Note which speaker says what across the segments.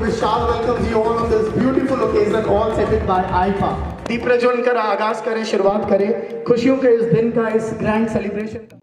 Speaker 1: Vishal welcomes you all on this beautiful occasion, all set it by IFA. दीप प्रज्वलन कर आगाज करें, शुरुआत करें खुशियों के इस दिन का, इस ग्रैंड सेलिब्रेशन का।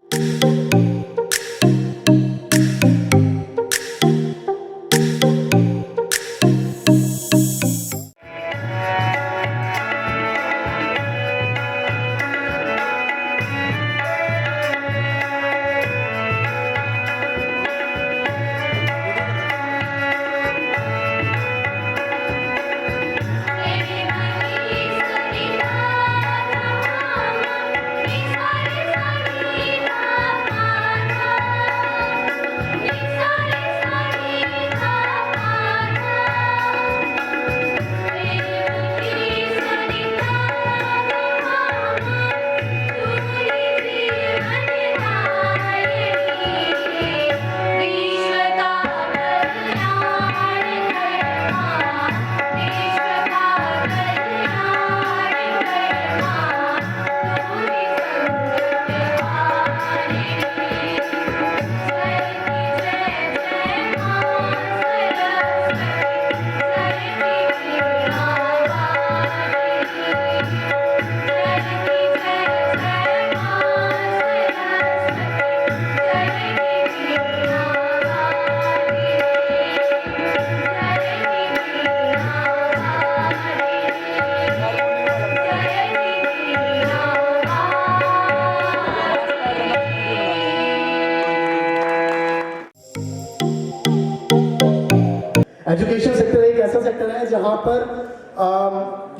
Speaker 1: एजुकेशन सेक्टर एक ऐसा सेक्टर है जहाँ पर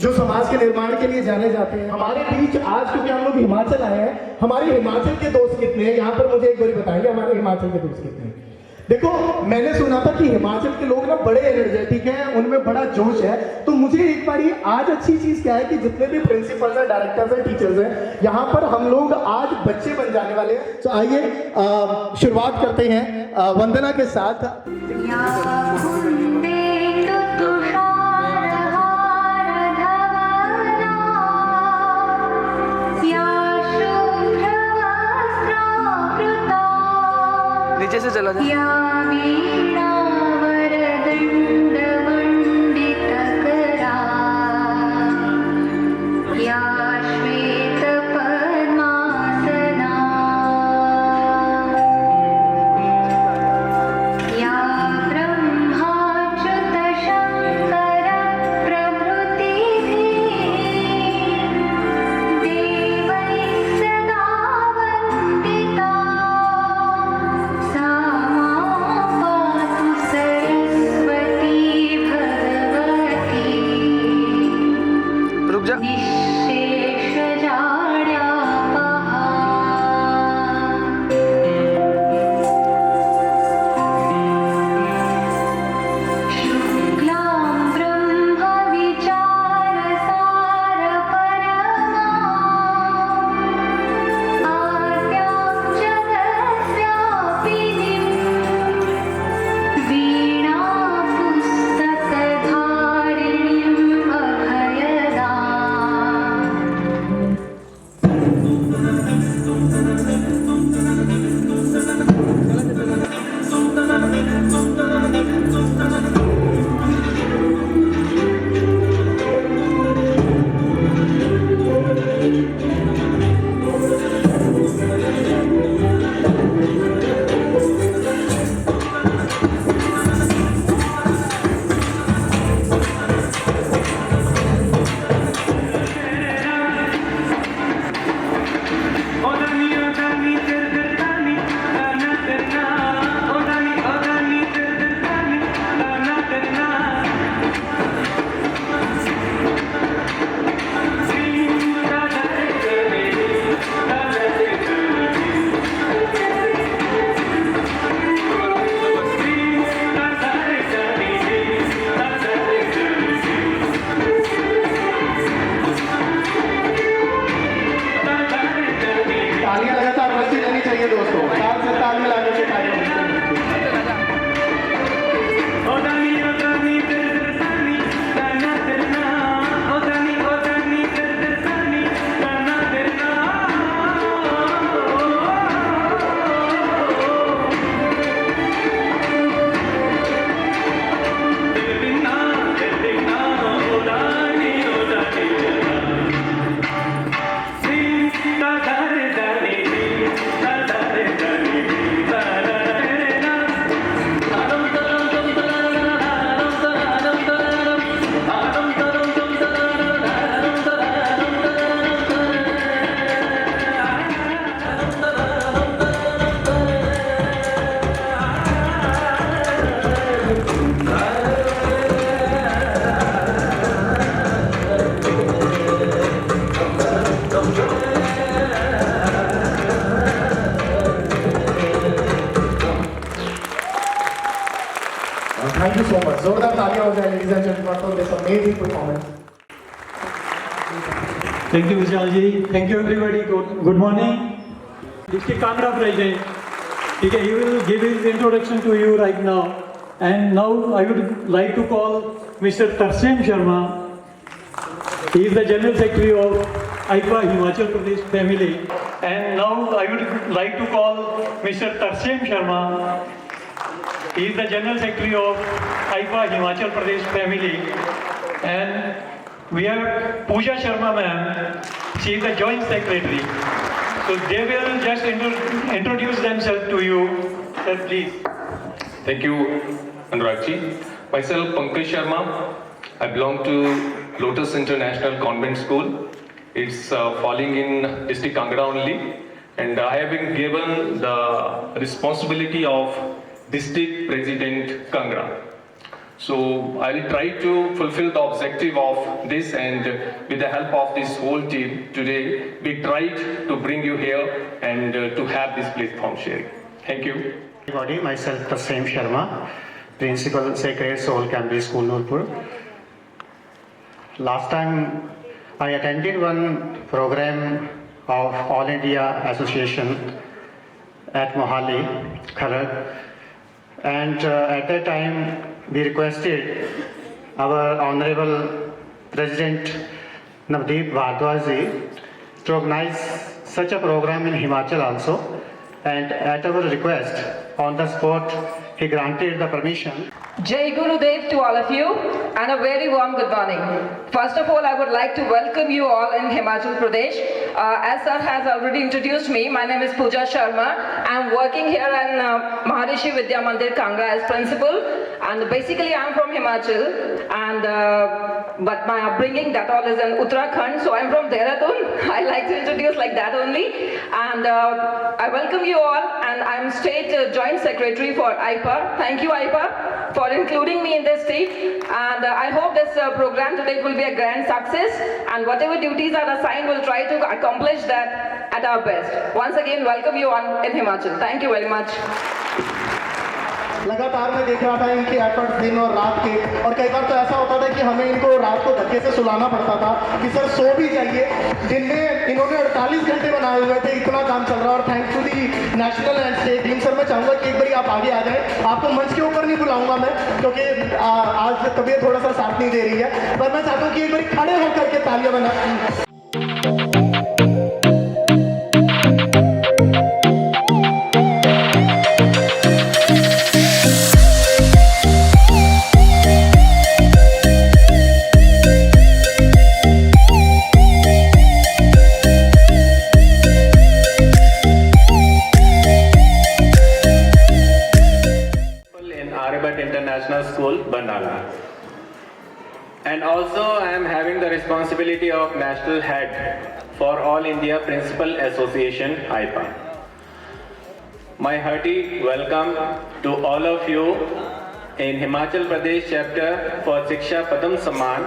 Speaker 1: जो समाज के निर्माण के लिए जाने जाते हैं। हमारे बीच आज क्योंकि हम लोग हिमाचल आए हैं, हमारे हिमाचल के दोस्त कितने हैं यहाँ पर, मुझे एक बार बताएंगे हमारे हिमाचल के दोस्त कितने हैं? देखो, मैंने सुना था कि हिमाचल के लोग ना बड़े एनर्जेटिक हैं, उनमें बड़ा जोश है। तो मुझे एक बारी आज अच्छी चीज क्या है कि जितने भी प्रिंसिपल्स हैं, डायरेक्टर्स हैं, टीचर्स हैं, यहाँ पर हम लोग आज बच्चे बन जाने वाले हैं। तो आइए शुरुआत करते हैं वंदना के साथ।
Speaker 2: नीचे से चला जा।
Speaker 1: Thank you so much. जोरदार तालियां हो जाए ladies and gentlemen for this amazing performance.
Speaker 3: Thank you, Vishal ji. Thank you, everybody. Good morning. District Kangra President. Okay, he will give his introduction to you right now. And now I would like to call Mr. Tarsem Sharma. He is the General Secretary of AIPA Himachal Pradesh family. And now I would like to call Mr. Tarsem Sharma. He is the General Secretary of AIPA Himachal Pradesh family. And we have Pooja Sharma ma'am. She is the Joint Secretary. So they will just introduce themselves to you. Sir, please.
Speaker 4: Thank you, Anurag ji. Myself, Pankaj Sharma. I belong to Lotus International Convent School. It's falling in District Kangra only. And I have been given the responsibility of District President Kangra. So I will try to fulfill the objective of this, and with the help of this whole team today, we tried to bring you here and to have this platform sharing. Thank you.
Speaker 5: Everybody, myself Tarsem Sharma, Principal Sacred Soul Cambridge School, Nurpur. Last time I attended one program of All India Association at Mohali, Kharag, and at that time we requested our Honorable President Navdeep Bhardwaj ji to organize such a program in Himachal also, and at our request on the spot he granted the permission.
Speaker 6: Jai Gurudev to all of you and a very warm good morning. First of all, I would like to welcome you all in Himachal Pradesh. As sir has already introduced me, my name is Pooja Sharma. I am working here in Maharishi Vidya Mandir, Kangra as principal, and basically I am from Himachal, and but my upbringing that all is in Uttarakhand, so I am from Dehradun. I like to introduce like that only, and I welcome you all, and I am State Joint Secretary for AIPA. Thank you AIPA for including me in this state, and I hope this program today will be a grand success, and whatever duties are assigned, we'll try to accomplish that at our best. Once again, welcome you on in Himachal. Thank you very much.
Speaker 1: लगातार मैं देख रहा था इनके efforts दिन और रात के, और कई बार तो ऐसा होता था कि हमें इनको रात को धक्के से सुलाना पड़ता था कि सर सो भी जाइए। दिन में इन्होंने 48 घंटे बनाए हुए थे, इतना काम चल रहा है। और thanks to the national and state team. Sir मैं चाहूँगा कि एक बार आप आगे आ जाएं। आपको मंच के ऊपर नहीं बुलाऊंगा मैं, क्योंकि आज तबीयत थोड़ा सा साथ नहीं दे रही है, पर मैं चाहता हूँ कि एक बार खड़े होकर के तालियां बना।
Speaker 7: International School, Barnala. And also I am having the responsibility of National Head for All India Principal Association, AIPA. My hearty welcome to all of you in Himachal Pradesh chapter for Shiksha Padam Samman.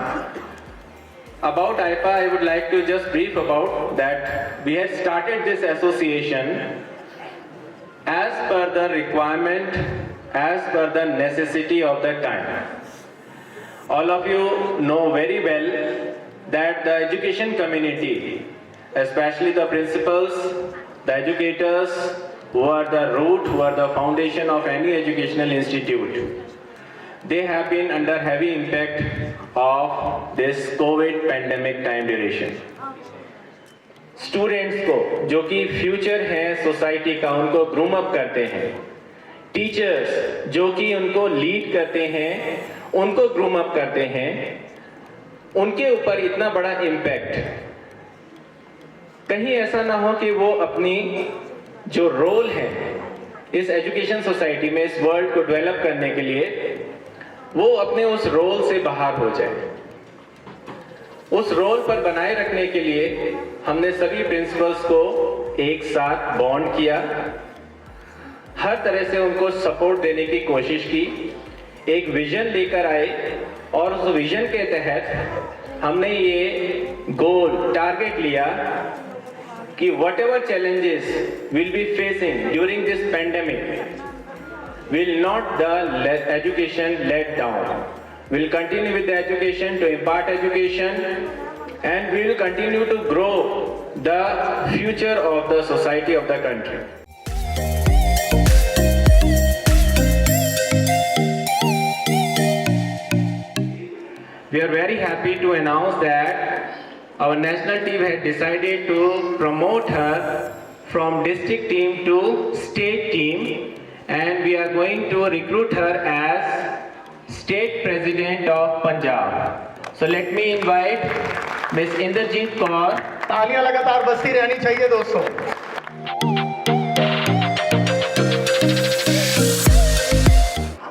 Speaker 7: About AIPA, I would like to just brief about that. We had started this association as per the requirement, as per the necessity of the time. All of you know very well that the education community, especially the principals, the educators, who are the root, who are the foundation of any educational institute, they have been under heavy impact of this COVID pandemic time duration. Students को जो कि future है society का, उनको groom up करते हैं। Teachers जो कि उनको लीड करते हैं, उनको ग्रूम अप करते हैं। उनके ऊपर इतना बड़ा इम्पैक्ट, कहीं ऐसा ना हो कि वो अपनी जो रोल है इस एजुकेशन सोसाइटी में, इस वर्ल्ड को डेवलप करने के लिए, वो अपने उस रोल से बाहर हो जाए। उस रोल पर बनाए रखने के लिए हमने सभी प्रिंसिपल्स को एक साथ बॉन्ड किया, हर तरह से उनको सपोर्ट देने की कोशिश की, एक विजन लेकर आए और उस विजन के तहत हमने ये गोल टारगेट लिया कि whatever challenges will be facing during this pandemic, will not the education let down. We'll continue with the education to impart education, and we will continue to grow the future of the society of the country. We are very happy to announce that our national team has decided to promote her from district team to state team, and we are going to recruit her as state president of Punjab. So let me invite Miss Inderjeet Kaur.
Speaker 1: तालियां लगातार बजती रहनी चाहिए दोस्तों।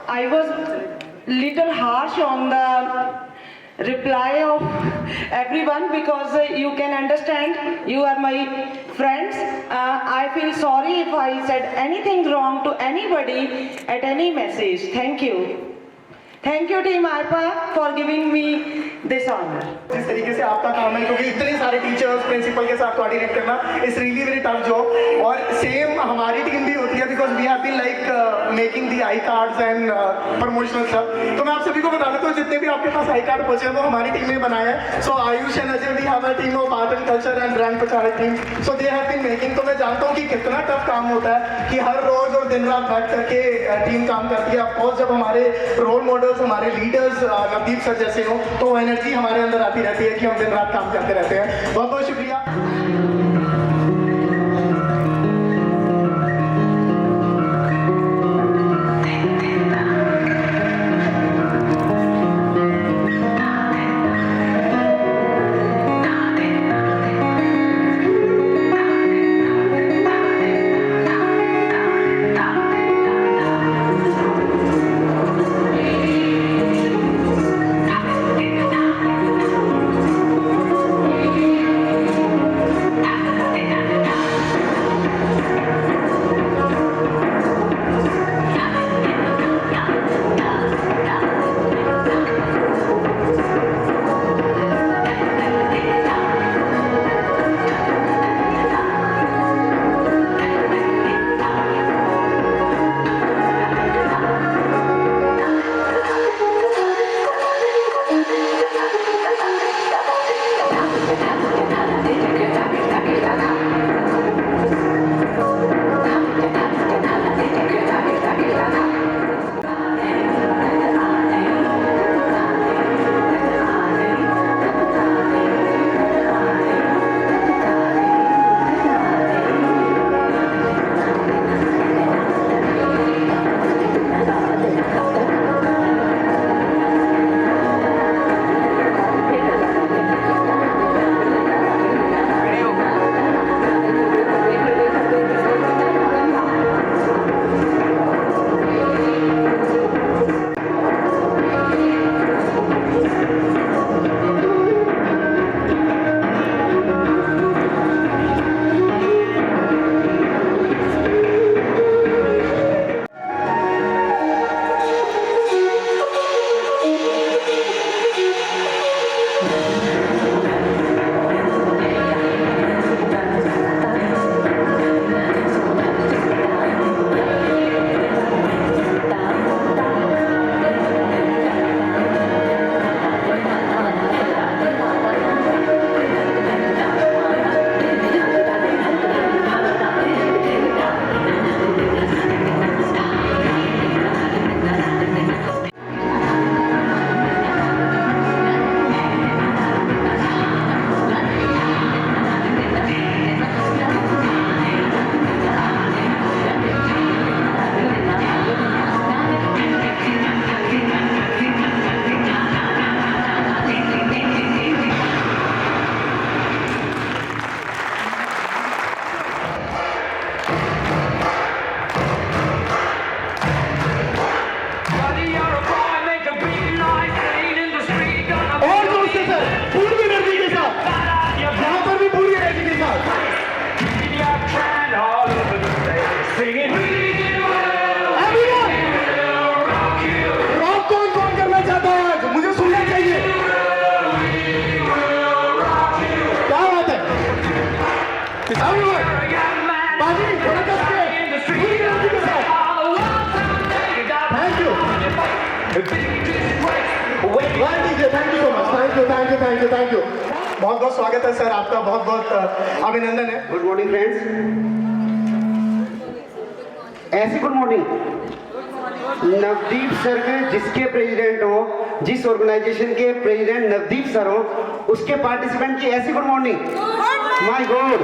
Speaker 8: I was little harsh on the reply of everyone because you can understand you are my friends. I feel sorry if I said anything wrong to anybody at any message. Thank you. Thank you Team AIPA for giving me this honor.
Speaker 1: जिस तरीके से आपका काम है, क्योंकि इतने सारे teachers principal के साथ कोऑर्डिनेट करना is really very tough job. और सेम हमारी टीम भी होती है because we have been like making the I cards and promotional stuff. तो मैं आप सभी को बता देता हूँ जितने भी आपके पास आई कार्ड पहुंचे हैं वो हमारी टीम ने बनाया है। So Ayush and Ajay we have a team of art and culture and brand प्रचारक team, so they have been making. तो मैं जानता हूँ कि कितना टफ काम होता है कि हर रोज और दिन रात बैठ करके टीम काम करती है। ऑफकोर्स जब हमारे रोल मॉडल्स, हमारे लीडर्स नवदीप सर जैसे हो तो एनर्जी हमारे अंदर आती रहती है कि हम दिन रात काम करते रहते हैं। बहुत बहुत शुक्रिया। Thank you so much, thank you. बहुत बहुत स्वागत है सर आपका, बहुत बहुत अभिनंदन है।
Speaker 9: गुड मॉर्निंग फ्रेंड्स, ऐसी गुड मॉर्निंग नवदीप सर के जिसके प्रेसिडेंट हो, जिस ऑर्गेनाइजेशन के प्रेसिडेंट नवदीप सर हो, उसके पार्टिसिपेंट की ऐसी good morning. My God,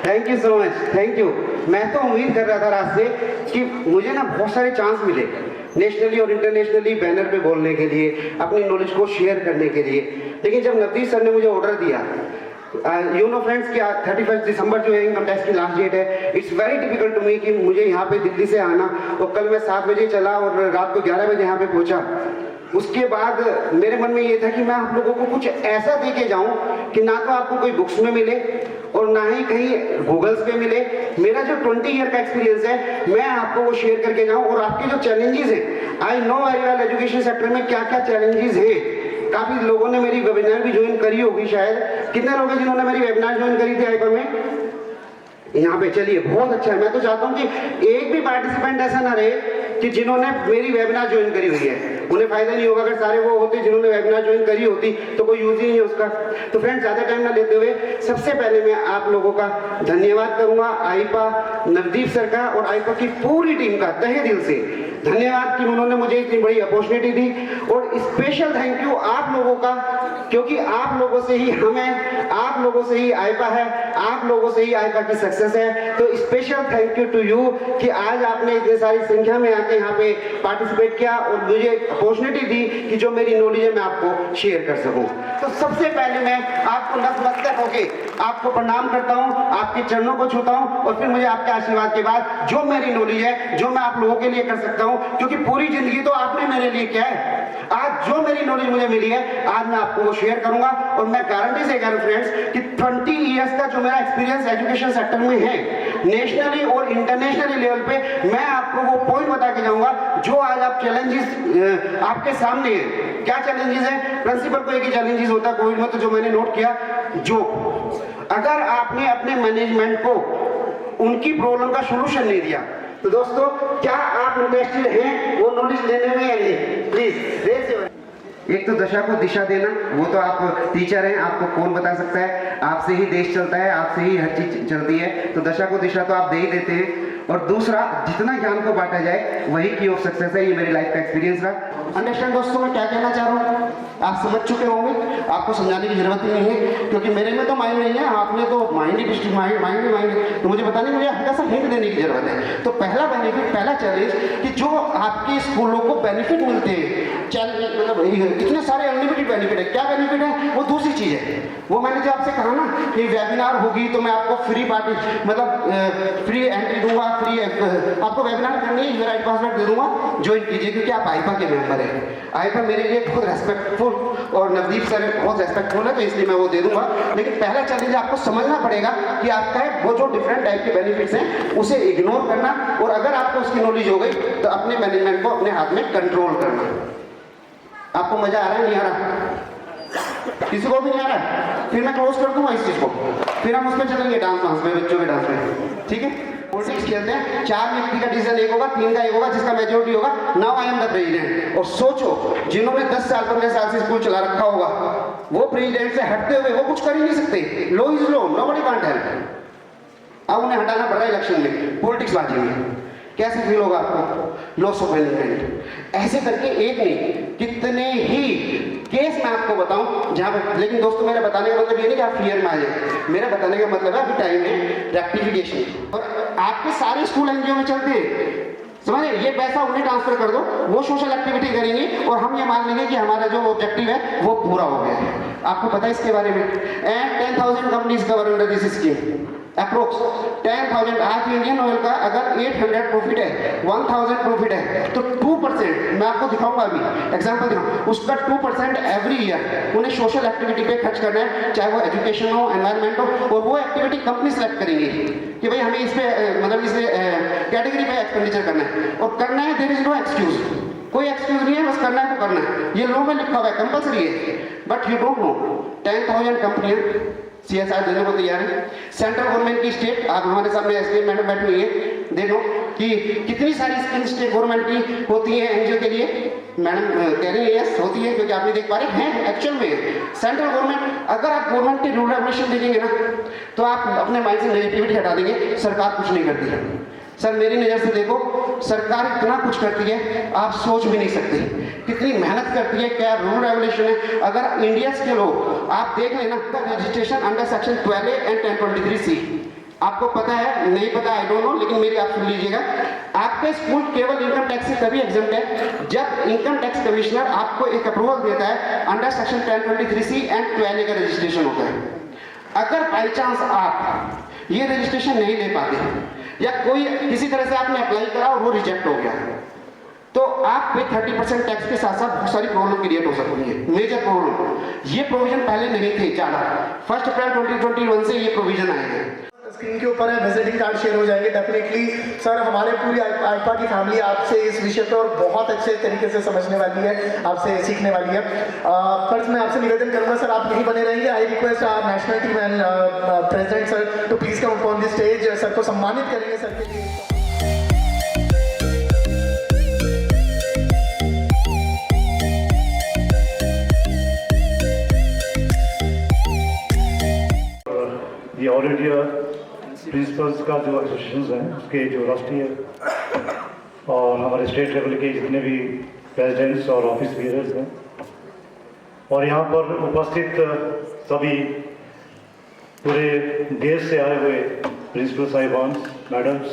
Speaker 9: thank you so much, thank you. मैं तो उम्मीद कर रहा था रात से कि मुझे ना बहुत सारे चांस मिले नेशनली और इंटरनेशनली बैनर पे बोलने के लिए, अपनी नॉलेज को शेयर करने के लिए, लेकिन जब नवदीप सर ने मुझे ऑर्डर दिया, यू नो फ्रेंड्स कि 31 दिसंबर जो है इनकम टैक्स की लास्ट डेट है, it's very difficult to me कि मुझे यहाँ पे दिल्ली से आना, और कल मैं 7 बजे चला और रात को 11 बजे यहाँ पे पहुँचा। उसके बाद मेरे मन में ये था कि मैं आप लोगों को कुछ ऐसा दे के जाऊँ कि ना तो आपको कोई बुक्स में मिले और ना ही कहीं गूगल्स पे मिले। मेरा जो 20 ईयर का एक्सपीरियंस है मैं आपको वो शेयर करके जाऊँ, और आपके जो चैलेंजेस हैं, I know very well education sector में क्या क्या चैलेंजेस हैं। काफ़ी लोगों ने मेरी वेबिनार भी ज्वाइन करी होगी शायद। कितने लोग हैं जिन्होंने मेरी वेबिनार ज्वाइन करी थी आईपा में? यहाँ पे चलिए, बहुत अच्छा है। मैं तो चाहता हूँ कि एक भी पार्टिसिपेंट ऐसा ना रहे कि जिन्होंने मेरी वेबिनार ज्वाइन करी हुई है। उन्हें फायदा नहीं होगा। अगर सारे वो होते जिन्होंने वेबिनार ज्वाइन करी होती तो कोई यूज ही नहीं है उसका। तो फ्रेंड्स, ज़्यादा टाइम ना लेते हुए सबसे पहले मैं आप लोगों का धन्यवाद करूँगा, आईपा नवदीप सर का और आईपा की पूरी टीम का तहे दिल से धन्यवाद कि उन्होंने मुझे इतनी बड़ी अपॉर्चुनिटी दी। और स्पेशल थैंक यू आप लोगों का, क्योंकि आप लोगों से ही हम हैं, आप लोगों से ही आईपा है, आप लोगों से ही आईपा की सक्सेस है। तो special thank you to you कि आज आपने इतनी सारी संख्या में आके यहाँ पे पार्टिसिपेट किया और मुझे अपॉर्चुनिटी दी कि जो मेरी नॉलेज है मैं आपको शेयर कर सकूं। तो सबसे पहले मैं आपको नतमस्तक होके आपको प्रणाम करता हूं, आपके चरणों को छूता हूं, और फिर मुझे आपके आशीर्वाद के बाद जो मेरी नॉलेज है, जो मैं आप लोगों के लिए कर सकता हूं, क्योंकि पूरी जिंदगी तो आपने मेरे लिए किया है। आज जो मेरी नॉलेज मुझे मिली है आज मैं आपको वो शेयर करूंगा। और मैं गारंटी से कह रहा हूं फ्रेंड्स कि 20 इयर्स का जो मेरा एक्सपीरियंस एजुकेशन सेक्टर में है, नेशनली और इंटरनेशनली लेवल पे, मैं आपको वो पॉइंट बता के जाऊंगा जो आज आप चैलेंजेस आपके सामने है। क्या चैलेंजेस है? प्रिंसिपल को एक ही चैलेंजेस होता है कोविड में, तो जो मैंने नोट किया, जो अगर आपने अपने मैनेजमेंट को उनकी प्रॉब्लम का सोल्यूशन नहीं दिया, तो दोस्तों क्या आप इंटरेस्टेड हैं वो नॉलेज लेने में या नहीं? प्लीज एक तो दशा को दिशा देना, वो तो आप टीचर हैं, आपको कौन बता सकता है। आपसे ही देश चलता है, आपसे ही हर चीज चलती है, तो दशा को दिशा तो आप दे ही देते हैं। और दूसरा, जितना ज्ञान को बांटा जाए वही की ऑफ सक्सेस है। ये मेरी लाइफ का एक्सपीरियंस रहा। अंडरस्टैंड दोस्तों, मैं क्या कहना चाह रहा हूँ आप समझ चुके होंगे, आपको समझाने की जरूरत ही नहीं है, क्योंकि मेरे में तो माइंड नहीं है, आपने तो माइंड ही डिस्ट्रिक्ट माइंड, तो मुझे बताने मुझे हल्का सा हिंट देने की जरूरत है। तो पहला बेनिफिट, पहला चैलेंज कि जो आपके स्कूलों को बेनिफिट मिलते हैं, मतलब इतने सारे अनलिमिटेड बेनिफिट है। क्या बेनिफिट है? वो दूसरी चीज है। वो मैंने जो आपसे कहा ना कि वेबिनार होगी तो मैं आपको फ्री फ्री एंट्री दूंगा, फ्री आपको वेबिनार करनी है, राइट पासवर्ड दे दूंगा, ज्वाइन कीजिए, क्योंकि आप आईपा के मेंबर हैं। आईपा मेरे लिए बहुत रेस्पेक्टफुल और नवदीप सर बहुत रेस्पेक्टफुल है, तो इसलिए मैं वो दे दूंगा। लेकिन पहला चैलेंज आपको समझना पड़ेगा कि आपका वो जो डिफरेंट टाइप के बेनिफिट्स हैं उसे इग्नोर करना, और अगर आपको उसकी नॉलेज हो गई तो अपने मैनेजमेंट को अपने हाथ में कंट्रोल करना। आपको मजा आ रहा है, नहीं आ रहा? किसी को भी नहीं आ रहा? फिर मैं क्लोज कर दूंगा इस चीज को, फिर हम उस पर चलेंगे डांस में, बच्चों के डांस में, ठीक है? पॉलिटिक्स खेलते हैं, 4 व्यक्ति का डिसीजन एक होगा, 3 का एक होगा, जिसका मेजोरिटी होगा। Now I am the president. और सोचो, जिन्होंने 10 साल 15 साल से स्कूल चला रखा होगा, वो प्रेसिडेंट से हटते हुए वो कुछ कर ही नहीं सकते। Law is law, nobody can't help. अब उन्हें हटाना पड़ रहा है इलेक्शन में, पॉलिटिक्स बाजी में। कैसे फील होगा आपको? Loss of management. ऐसे करके एक नहीं, कितने ही केस मैं आपको बताऊं जहां पे। लेकिन दोस्तों, मेरा बताने का मतलब ये नहीं कि आप फियर में आ जाए। मेरा बताने का मतलब है अभी टाइम है रेक्टिफिकेशन। और आपके सारे स्कूल एनजीओ में चलते हैं, समझे? ये पैसा उन्हें ट्रांसफर कर दो, वो सोशल एक्टिविटी करेंगे और हम ये मान लेंगे कि हमारा जो ऑब्जेक्टिव है वो पूरा हो गया है। आपको पता है इसके बारे में? And 10,000 companies cover under this scheme, approx 10,000। आज इंडियन ऑयल का अगर 800 प्रॉफिट है, 1000 प्रॉफिट है, तो 2%, मैं आपको दिखाऊंगा अभी एग्जांपल दिखाऊंगा, उसका 2% एवरी ईयर उन्हें सोशल एक्टिविटी पे खर्च करना है, चाहे वो एजुकेशन हो, एनवायरमेंट हो। और वो एक्टिविटी कंपनी सेलेक्ट करेंगे कि भाई हमें इस पे मतलब इस कैटेगरी पे एक्सपेंडिचर करना है, और करना है। देयर इज नो एक्सक्यूज, कोई एक्सक्यूज नहीं है, बस करना है तो करना है। ये लॉ में लिखा हुआ है, कंपल्सरी है। बट यू डोंट नो, 10,000 कंपनियां CSR देने को तैयार है। सेंट्रल गवर्नमेंट की स्टेट, आप हमारे सामने एसडीएम मैडम बैठी हुई है, देखो कि कितनी सारी स्कीम्स स्टेट गवर्नमेंट की होती है एनजीओ के लिए। मैडम कह रही है यस होती है, क्योंकि आप नहीं देख पा रहे हैं एक्चुअल में सेंट्रल गवर्नमेंट। अगर आप गवर्नमेंट के रूल रेगुलेशन देखेंगे ना तो आप अपने माइंड से नेगेटिविटी हटा देंगे, सरकार कुछ नहीं करती है। सर मेरी नज़र से देखो, सरकार इतना कुछ करती है आप सोच भी नहीं सकते, कितनी मेहनत करती है, क्या रूल रेगुलेशन है। अगर इंडिया के लोग आप देख लेना registration under section 12A and 1023C, आपको पता है नहीं पता आई डोंट नो, लेकिन मेरी आप सुन लीजिएगा। आपके स्कूल केवल इनकम टैक्स से तभी एग्जम्प्ट है जब इनकम टैक्स कमिश्नर आपको एक अप्रूवल देता है under section 1023C and 12A का रजिस्ट्रेशन होता है। अगर बाई चांस आप ये रजिस्ट्रेशन नहीं ले पाते या कोई किसी तरह से आपने अप्लाई करा और वो रिजेक्ट हो गया, तो आप पे 30% टैक्स के साथ साथ बहुत सारी प्रॉब्लम क्रिएट हो सकती है, मेजर प्रॉब्लम। ये प्रोविजन पहले नहीं थे ज़्यादा, 1 अप्रैल 2021 से ये प्रोविजन आए हैं।
Speaker 1: स्क्रीन के ऊपर है, विजिटिंग कार्ड शेयर हो जाएंगे डेफिनेटली। सर हमारे पूरी आईपा की फैमिली आपसे इस विषय पर और बहुत अच्छे तरीके से समझने वाली है, आपसे सीखने वाली है। फर्स्ट मैं आपसे निवेदन करूंगा सर, आप यहीं बने रहेंगे। I request our national team and president sir to please come on the stage. Sir को सम्मानित करेंगे सर के लिए।
Speaker 10: ये ऑल इंडिया प्रिंसिपल्स का जो एसोसिएशन हैं उसके जो राष्ट्रीय और हमारे स्टेट लेवल के जितने भी प्रेसिडेंट्स और ऑफिस बीयरर्स हैं और यहाँ पर उपस्थित सभी पूरे देश से आए हुए प्रिंसिपल साहिबान, मैडम्स,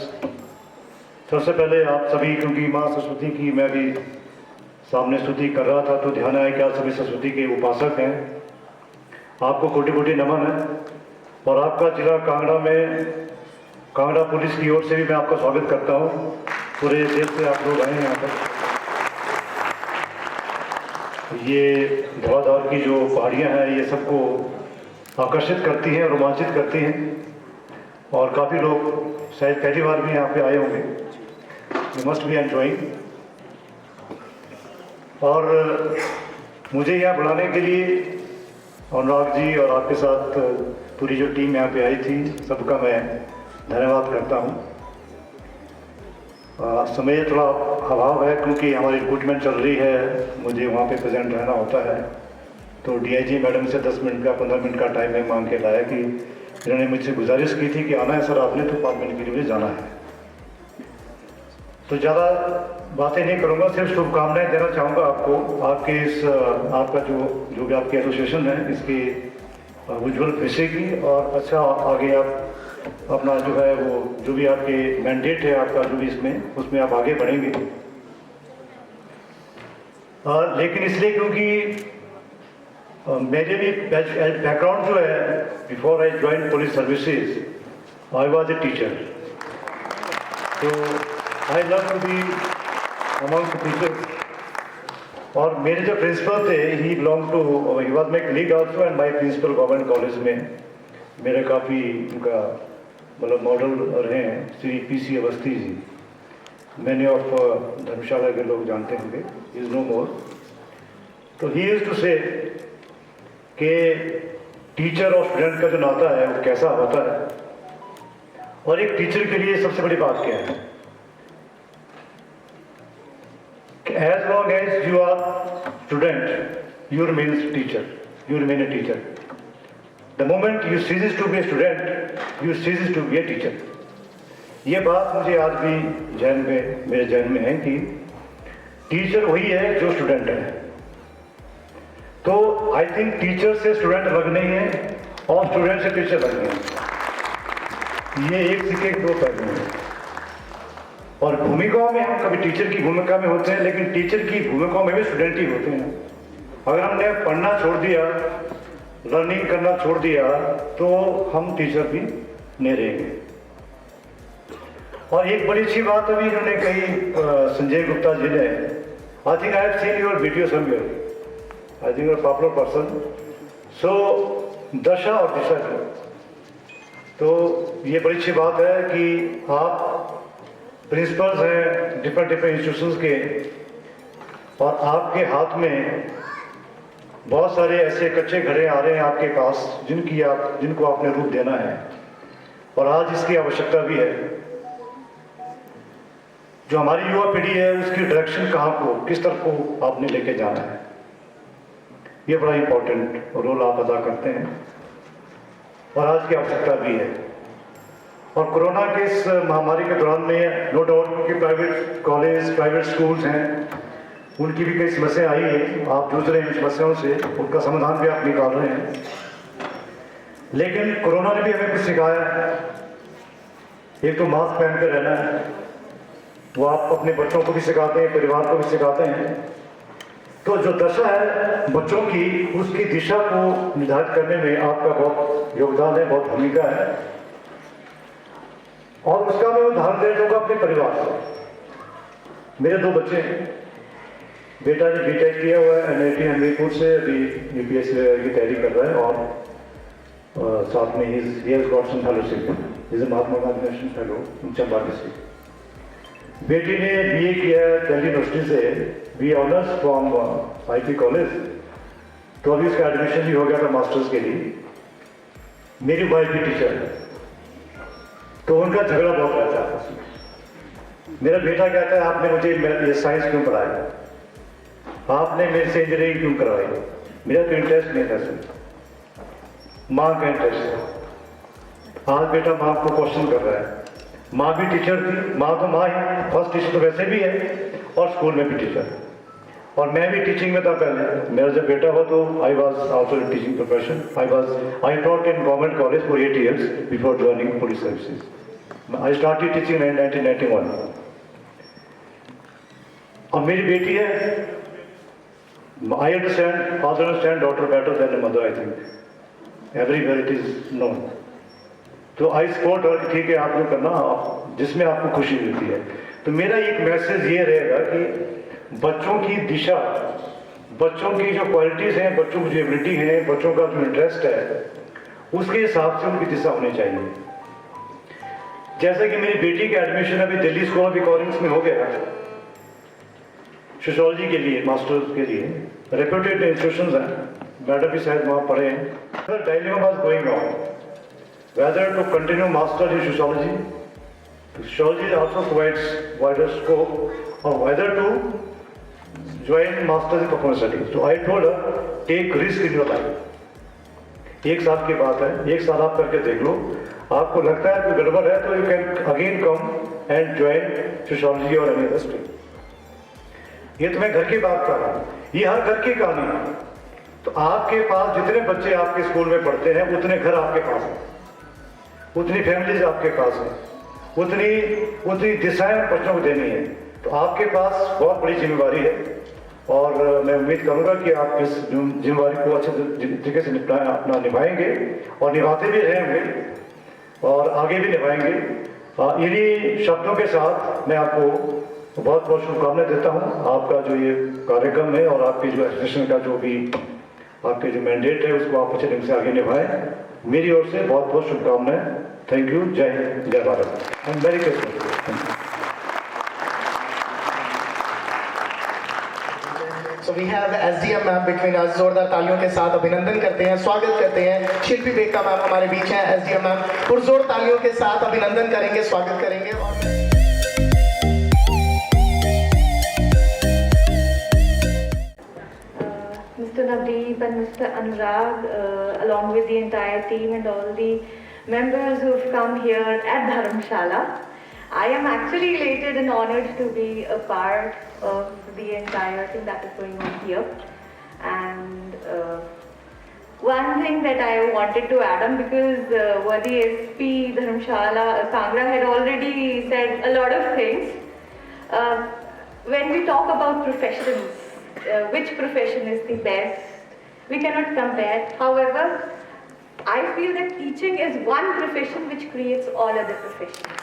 Speaker 10: सबसे पहले आप सभी, क्योंकि माँ सरस्वती की मैं भी सामने स्तुति कर रहा था तो ध्यान आया कि आप सभी सरस्वती के उपासक हैं। आपको कोटि कोटि नमन है। और आपका जिला कांगड़ा में कांगड़ा पुलिस की ओर से भी मैं आपका स्वागत करता हूँ। पूरे देश से आप लोग आए हैं यहाँ पर। ये धौलाधार की जो पहाड़ियाँ हैं ये सबको आकर्षित करती हैं, रोमांचित करती हैं और काफ़ी लोग शायद पहली बार भी यहाँ पे आए होंगे। You must be enjoying. और मुझे यहाँ बुलाने के लिए अनुराग जी और आपके साथ पूरी जो टीम यहाँ पे आई थी सबका मैं धन्यवाद करता हूँ। समय थोड़ा अभाव है क्योंकि हमारी रिक्रूटमेंट चल रही है, मुझे वहाँ पे प्रेजेंट रहना होता है। तो डीआईजी मैडम से 10 मिनट का 15 मिनट का टाइम मैं मांग के लाया कि इन्होंने मुझसे गुजारिश की थी कि आना है सर आपने, तो 5 मिनट के लिए जाना है। तो ज़्यादा बातें नहीं करूँगा, सिर्फ शुभकामनाएं देना चाहूँगा आपको। आपके इस आपका जो भी आपकी एसोसिएशन है इसकी उज्ज्वल भविष्य की और अच्छा आगे आप अपना जो है वो जो भी आपके मैंडेट है आपका जो भी इसमें उसमें आप आगे बढ़ेंगे। लेकिन इसलिए क्योंकि मेरे भी बैकग्राउंड जो है, before I join police services I was a teacher, तो I love to be among the teachers. और मेरे जो प्रिंसिपल थे he belong to he was my colleague also and my principal government college में मेरे काफ़ी उनका मतलब मॉडल रहे हैं श्री पीसी अवस्थी जी। मैनी ऑफ धर्मशाला के लोग जानते होंगे, इज नो मोर। तो ही यूज्ड टू से कि टीचर और स्टूडेंट का जो नाता है वो कैसा होता है और एक टीचर के लिए सबसे बड़ी बात क्या है कि as long as you are student, you remain teacher. You remain a teacher. The moment you ceases to be a student, you ceases to be a teacher. ये बात मुझे आज भी मेरे जहन में है कि टीचर वही है जो स्टूडेंट है। तो आई थिंक टीचर से स्टूडेंट अलग नहीं है और स्टूडेंट से टीचर अलग नहीं है। ये एक सिक्के के 2 पहलू हैं। और भूमिकाओं में हम कभी टीचर की भूमिका में होते हैं, लेकिन टीचर की भूमिकाओं में भी स्टूडेंट ही होते हैं। अगर हमने पढ़ना छोड़ दिया, लर्निंग करना छोड़ दिया, तो हम टीचर भी नहीं रहेंगे। और एक बड़ी अच्छी बात अभी इन्होंने कही संजय गुप्ता जी ने, I think I have seen your video somewhere, I think you're popular person, so दशा और दिशा जो, तो ये बड़ी अच्छी बात है कि आप प्रिंसिपल्स हैं डिफरेंट इंस्टीट्यूशंस के और आपके हाथ में बहुत सारे ऐसे कच्चे घड़े आ रहे हैं आपके पास जिनको आपने रूप देना है और आज इसकी आवश्यकता भी है। जो हमारी युवा पीढ़ी है उसकी डायरेक्शन कहाँ को, किस तरफ को आपने लेके जाना है, ये बड़ा इम्पोर्टेंट रोल आप अदा करते हैं और आज की आवश्यकता भी है। और कोरोना के इस महामारी के दौरान में नो डाउट क्योंकि प्राइवेट कॉलेज, प्राइवेट स्कूल्स हैं, उनकी भी कई समस्याएं आई है, आप जूझ रहे हैं इन समस्याओं से, उनका समाधान भी आप निकाल रहे हैं। लेकिन कोरोना ने भी हमें कुछ सिखाया है। एक तो मास्क पहन कर रहना है, वो आप अपने बच्चों को भी सिखाते हैं, परिवार को भी सिखाते हैं। तो जो दशा है बच्चों की, उसकी दिशा को निर्धारित करने में आपका बहुत योगदान है, बहुत भूमिका है। और उसका मैं उदाहरण देना चाहूँगा अपने परिवार से। मेरे 2 बच्चे हैं, बेटा ने बीटेक किया हुआ है NIT हमीरपुर से, अभी UPSC की तैयारी कर रहा है और साथ में ही has got some fellowship, is a Mahatma Gandhi national fellow in Chamba district. बेटी ने BA किया है दिल्ली यूनिवर्सिटी से, BA honours from IP college, तो अभी उसका एडमिशन भी हो गया था मास्टर्स के लिए। मेरी वाइफ भी टीचर है, तो उनका झगड़ा बहुत रहता है आपस में। मेरा बेटा कहता है आपने मुझे ये साइंस क्यों पढ़ाया, आपने मेरे से इंजीनियरिंग क्यों करवाई, मेरा तो इंटरेस्ट नहीं था इसमें, माँ का इंटरेस्ट है। आज बेटा माँ को क्वेश्चन कर रहा है, माँ भी टीचर थी, माँ तो माँ ही, फर्स्ट टीचर तो वैसे भी है और स्कूल में भी टीचर, और मैं भी टीचिंग में था पहले। मेरा जब बेटा हुआ तो I was also in teaching profession. I taught in government college for 8 years before joining police services. I started teaching in 1991। और मेरी बेटी है, I understand, father understand daughter better than mother, I think everywhere it is known. तो I support और ठीक है आप जो करना जिसमें आपको खुशी मिलती है। तो मेरा एक मैसेज ये रहेगा कि बच्चों की दिशा, बच्चों की जो क्वालिटीज हैं, बच्चों की जो एबिलिटी है, बच्चों का जो इंटरेस्ट है, उसके हिसाब से उनकी दिशा होनी चाहिए। जैसे कि मेरी बेटी का एडमिशन अभी दिल्ली स्कूल ऑफ इकोनॉमिक्स में हो गया सोशियोलॉजी के लिए, मास्टर्स के लिए, रेप्यूटेड इंस्टीट्यूशंस हैं, मैडम भी शायद वहाँ पढ़े हैं। Dilemma was going on whether to continue master in sociology, sociology also provides wider scope, or whether to join masters in performance studies. So I told her, take risk in your life. 1 साल की बात है, 1 साल आप करके देख लो, आपको लगता है कोई गड़बड़ है तो you can again come and join sociology और एनी अदर स्ट्रीम। ये तो मैं घर की बात कर रहा हूँ, ये हर घर की कहानी है। तो आपके पास जितने बच्चे आपके स्कूल में पढ़ते हैं उतने घर आपके पास हैं, उतनी फैमिलीज आपके पास हैं, उतनी दिशाएं बच्चों को देनी है। तो आपके पास बहुत बड़ी जिम्मेवारी है और मैं उम्मीद करूंगा कि आप इस जिम्मेवारी को अच्छे तरीके से अपना निभाएंगे और निभाते भी रहेंगे और आगे भी निभाएंगे। इन्हीं शब्दों के साथ मैं आपको बहुत बहुत शुभकामनाएं देता हूं। आपका जो ये कार्यक्रम है और आपकी जो एसोसिएशन का जो भी आपके जो मैंडेट है उसको आप अच्छे ढंग से आगे निभाएं। मेरी ओर से बहुत बहुत शुभकामनाएं। Thank you. जय हिंद, जय भारत एंड मेरी Christmas.
Speaker 1: So we have SDM ma'am between us। जोरदार तालियों के साथ अभिनंदन करते हैं, स्वागत करते हैं। शिल्पी बेका मैम हमारे बीच हैं, SDM मैम पुरजोर तालियों के साथ अभिनंदन करेंगे, स्वागत करेंगे।
Speaker 11: Mr. Navdeep and Mr. Anurag, along with the entire team and all the members who have come here at Dharamshala. I am actually elated and honored to be a part of the entire thing that is going on here. And one thing that I wanted to add on, because Wadi SP Dharamshala, Kangra had already said a lot of things. When we talk about professions, which profession is the best, we cannot compare. However, I feel that teaching is one profession which creates all other professions.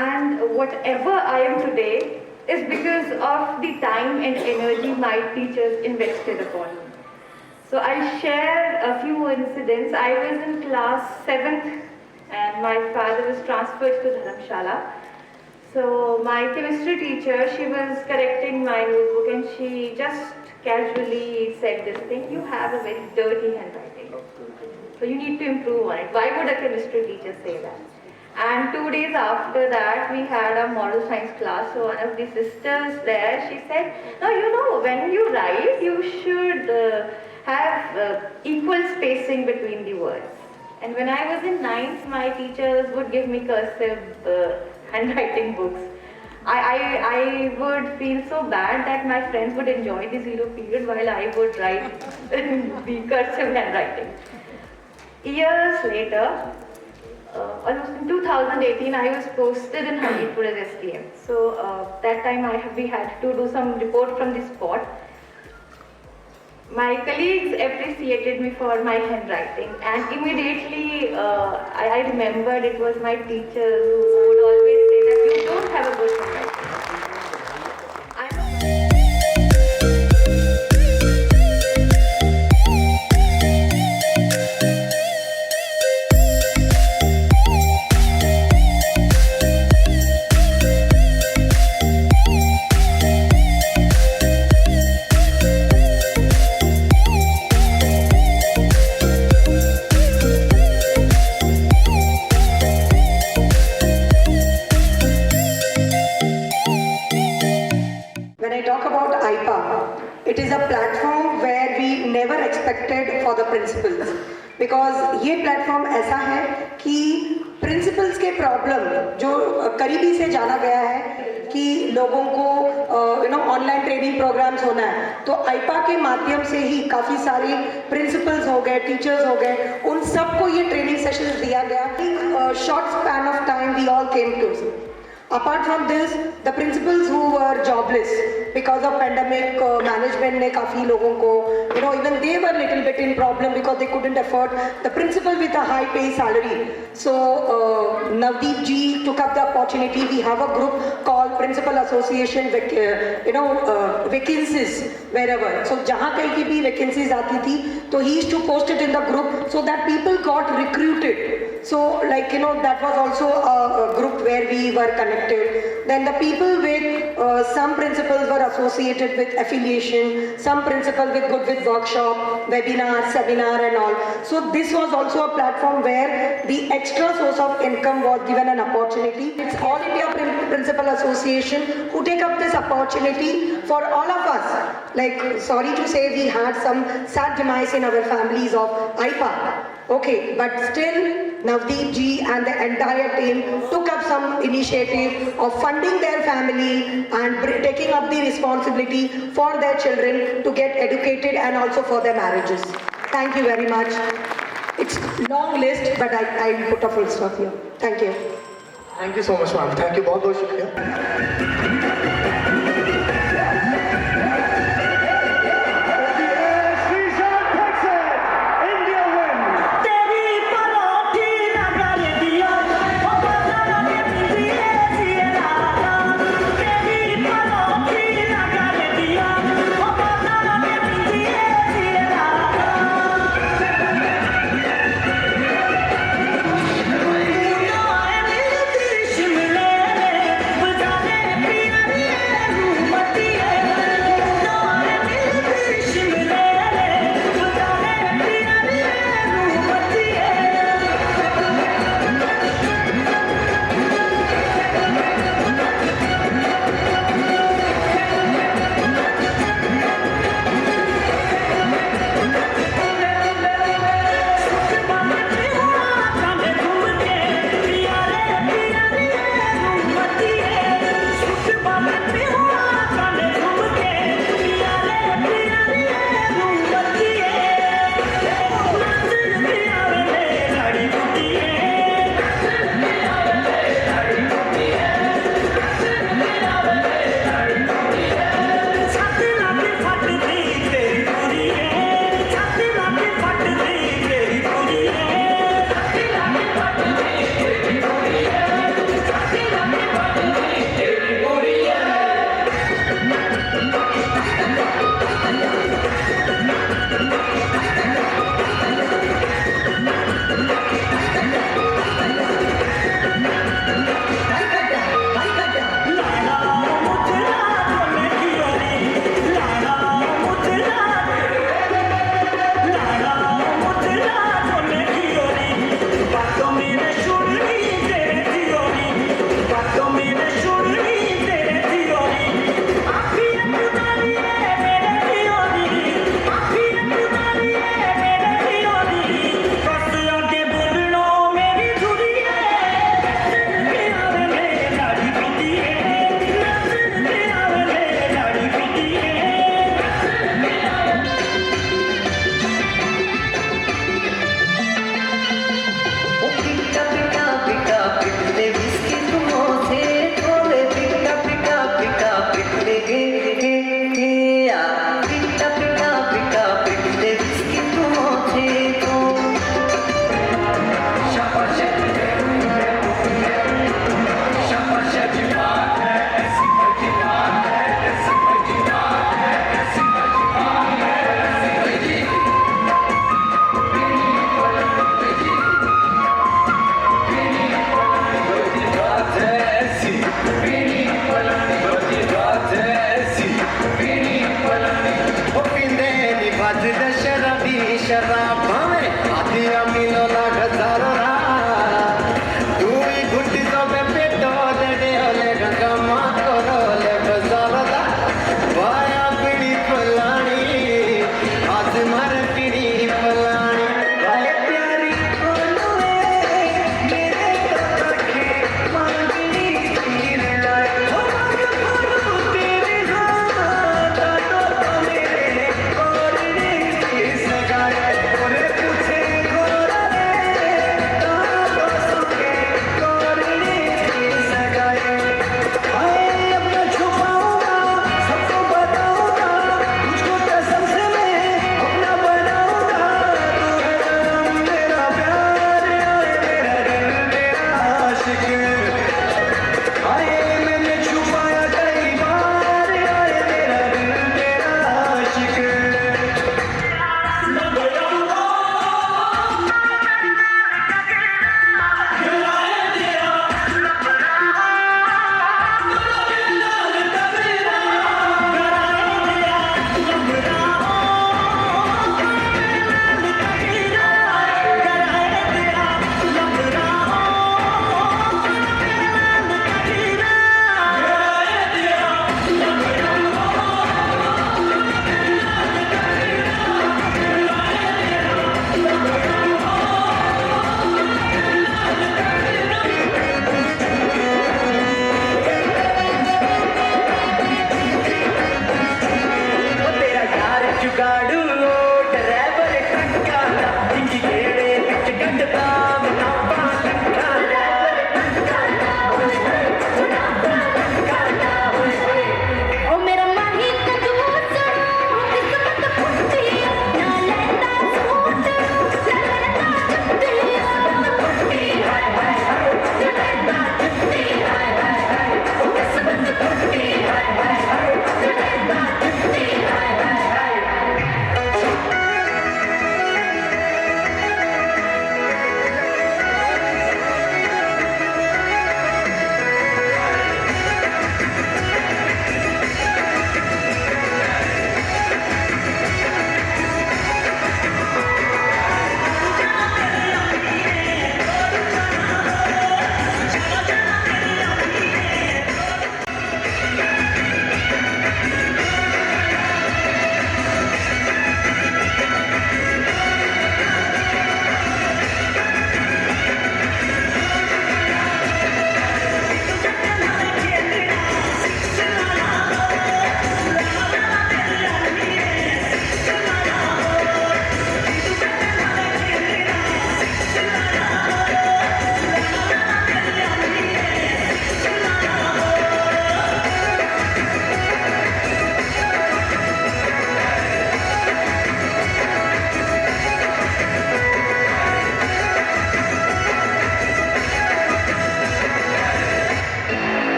Speaker 11: And whatever I am today is because of the time and energy my teachers invested upon me. So I'll share a few incidents. I was in class 7th and my father was transferred to Dharamshala. So my chemistry teacher, she was correcting my notebook and she just casually said this thing, "You have a very dirty handwriting." So you need to improve on it. Why would a chemistry teacher say that? And 2 days after that, we had a moral science class. So one of the sisters there, she said, "No, you know, when you write, you should have equal spacing between the words." And when I was in 9th, my teachers would give me cursive handwriting books. I would feel so bad that my friends would enjoy the zero period while I would write the cursive handwriting. Years later, almost in 2018, I was posted in Hamirpur as STM. So that time we had to do some report from the spot. My colleagues appreciated me for my handwriting, and immediately I remembered it was my teacher who would always say that you don't have a good handwriting.
Speaker 8: It is a platform where we never expected for the principals, because ये platform ऐसा है कि principals के problem जो करीबी से जाना गया है कि लोगों को ऑनलाइन ट्रेनिंग प्रोग्राम्स होना है, तो आईपा के माध्यम से ही काफ़ी सारे प्रिंसिपल्स हो गए, टीचर्स हो गए, उन सबको ये ट्रेनिंग सेशंस दिया गया. Short span of time we all came to. Apart from this, the principals who were jobless because of pandemic, management ने काफ़ी लोगों को, even they were little bit in problem because they couldn't afford the principal with a high pay salary. So Navdeep ji took up the opportunity. We have a group called Principal Association, vacancies wherever. So जहाँ कहीं की भी vacancies आती थी, तो he used to post it in the group so that people got recruited. So that was also a group where we were connected. Then the people with some principals were associated with affiliation, some principals with good with workshop, webinar, seminar and all. So this was also a platform where the extra source of income was given an opportunity. It's All India Principal Association who take up this opportunity for all of us. Like, sorry to say, we had some sad demise in our families of AIPA. Okay, but still Navdeep ji and the entire team took up some initiative of funding their family and taking up the responsibility for their children to get educated and also for their marriages. Thank you very much. It's long list, but I put a full stop here. Thank you.
Speaker 1: Thank you so much, ma'am. Thank you. बहुत बहुत शुक्रिया.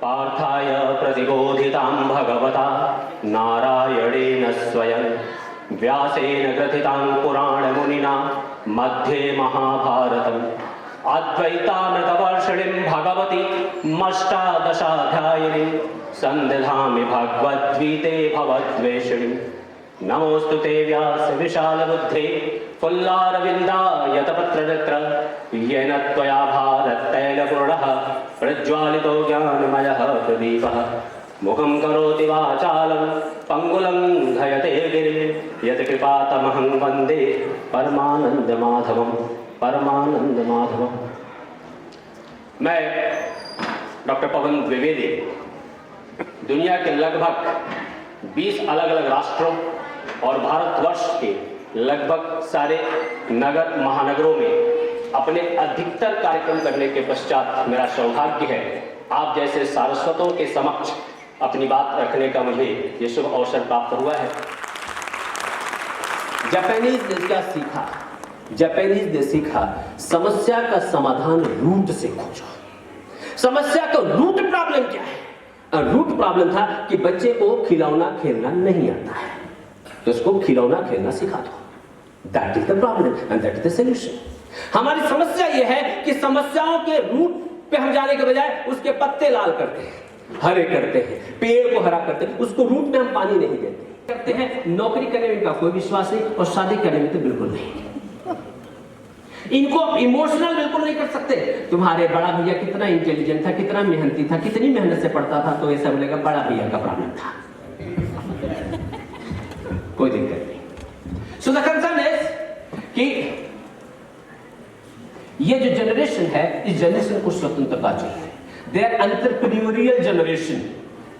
Speaker 12: पार्थाय प्रतिबोधितां भगवता नारायणेन स्वयं व्यासेन ग्रथितां पुराणमुनिना मध्ये महाभारतम् अद्वैतामृतवर्षिणीं भगवती अष्टादशाध्यायिनीं सन्दधामि भगवद्गीते भवद्वेषिणीं नमोऽस्तु ते व्यास विशालबुद्धे फुल्लारविन्दायतपत्रनेत्र येन त्वया भारततैलपूर्णः प्रज्वालितो ज्ञानमयः प्रदीपः मुखं करोति वाचालं पङ्गुलं धयते गिरिं यत्कृपातमहं वन्दे परमानन्दमाधवम्। मैं डॉक्टर पवन द्विवेदी दुनिया के लगभग 20 अलग अलग राष्ट्रों और भारतवर्ष के लगभग सारे नगर महानगरों में अपने अधिकतर कार्यक्रम करने के पश्चात मेरा सौभाग्य है आप जैसे सारस्वतों के समक्ष अपनी बात रखने का मुझे ये शुभ अवसर प्राप्त हुआ है। जापानीज ने सीखा समस्या का समाधान रूट से खोजो। समस्या का रूट प्रॉब्लम क्या है? रूट प्रॉब्लम था कि बच्चे को खिलौना खेलना नहीं आता है, तो उसको खिलौना खेलना सिखा दो। That is the problem and that is the solution. हमारी समस्या यह है कि समस्याओं के रूट पे हम जाने के बजाय उसके पत्ते लाल करते हैं, हरे करते हैं, पेड़ को हरा करते हैं, उसको रूट में हम पानी नहीं देते करते हैं। नौकरी करने में इनका कोई विश्वास नहीं और शादी करने में तो बिल्कुल नहीं। इनको इमोशनल बिल्कुल नहीं कर सकते। तुम्हारे बड़ा भैया कितना इंटेलिजेंट था, कितना मेहनती था, कितनी मेहनत से पढ़ता था, तो ऐसा बोलेगा बड़ा भैया का प्रॉब्लम था। कोई दिक्कत नहीं। सो द कंसर्न इज कि ये जो जनरेशन है, इस जनरेशन को स्वतंत्रता चाहिए। They are entrepreneurial generation.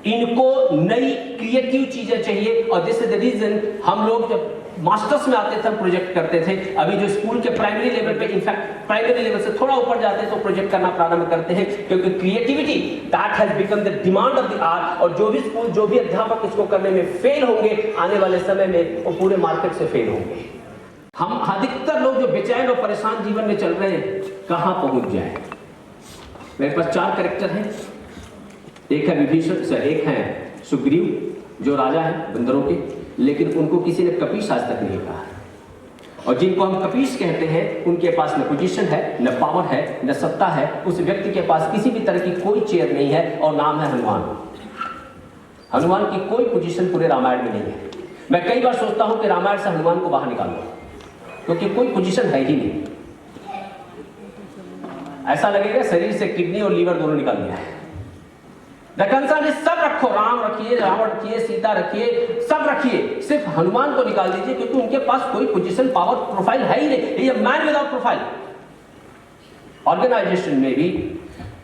Speaker 12: इनको नई क्रिएटिव चीजें चाहिए और दिस इज द रीजन हम लोग जब मास्टर्स में आते थे प्रोजेक्ट करते थे। अभी जो स्कूल के प्राइमरी लेवल पे, इनफैक्ट प्राइमरी लेवल से थोड़ा ऊपर जाते हैं तो प्रोजेक्ट करना प्रारंभ करते हैं, क्योंकि creativity that has become the demand of the hour. और जो भी स्कूल, जो भी अध्यापक इसको करने में फेल होंगे आने वाले समय में, वो पूरे मार्केट से फेल होंगे। हम बेचैन और परेशान जीवन में चल रहे हैं, कहां पहुंच जाए। मेरे पास 4 कैरेक्टर हैं। एक है विभीषण, एक है सुग्रीव जो राजा है बंदरों के, लेकिन उनको किसी ने कपीश आज तक नहीं कहा। और जिनको हम कपीश कहते हैं उनके पास न पोजीशन है, न पावर है, न सत्ता है। उस व्यक्ति के पास किसी भी तरह की कोई चेयर नहीं है और नाम है हनुमान। हनुमान की कोई पोजीशन पूरे रामायण में नहीं है। मैं कई बार सोचता हूं कि रामायण से हनुमान को बाहर निकालो, क्योंकि कोई पोजीशन है ही नहीं। ऐसा लगेगा शरीर से किडनी और लीवर दोनों निकाल दिया है। कंसर्न सब रखो, राम रखिए, रावण रखिए, सीता रखिए, सब रखिए, सिर्फ हनुमान को निकाल दीजिए, क्योंकि उनके पास कोई पोजीशन, पावर, प्रोफाइल है ही नहीं। ये मैन विदाउट प्रोफाइल। ऑर्गेनाइजेशन में भी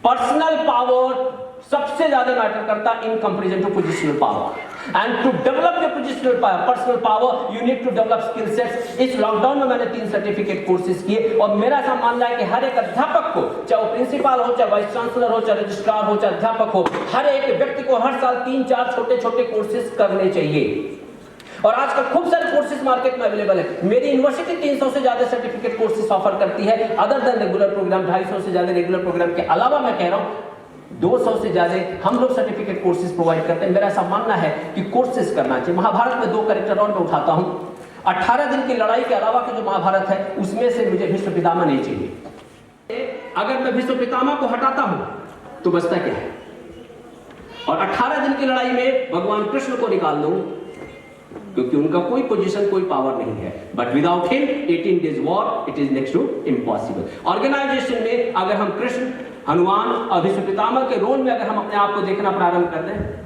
Speaker 12: पर्सनल पावर सबसे ज्यादा मैटर करता in comparison to positional power. And to develop your positional power, personal power, you need to develop skill sets. इस लॉकडाउन में मैंने 3 सर्टिफिकेट कोर्सेज किए और मेरा ऐसा मानना है कि हर एक अध्यापक को, चाहे वो प्रिंसिपल हो, चाहे वाइस चांसलर हो, चाहे रजिस्ट्रार हो, चाहे अध्यापक हो, हर एक व्यक्ति को हर साल 3-4 छोटे-छोटे कोर्सेज करने चाहिए। और आजकल खूब सारे कोर्सेज मार्केट में अवेलेबल है। मेरी यूनिवर्सिटी 300 से ज्यादा सर्टिफिकेट कोर्सेज ऑफर करती है, अदर देन रेगुलर प्रोग्राम। 250 से ज्यादा रेगुलर प्रोग्राम के अलावा मैं कह रहा हूं 200 से ज्यादा हम लोग सर्टिफिकेट कोर्सेज प्रोवाइड करते हैं। मेरा ऐसा मानना है कि कोर्सेज करना चाहिए। महाभारत में 2 कैरेक्टर और मैं उठाता हूं। 18 दिन की लड़ाई के अलावा के जो महाभारत है उसमें से मुझे भीष्म पितामह नहीं चाहिए। अगर मैं भीष्म पितामह को हटाता हूं तो बचता क्या है? और 18 दिन की लड़ाई में भगवान कृष्ण को निकाल दूं, क्योंकि उनका कोई पोजीशन, कोई पावर नहीं है। But without him 18 days war it is next to impossible. Organisation में अगर हम कृष्ण, हनुमान और भीष्म पितामह के रोल में अगर हम अपने आप को देखना प्रारंभ कर दें,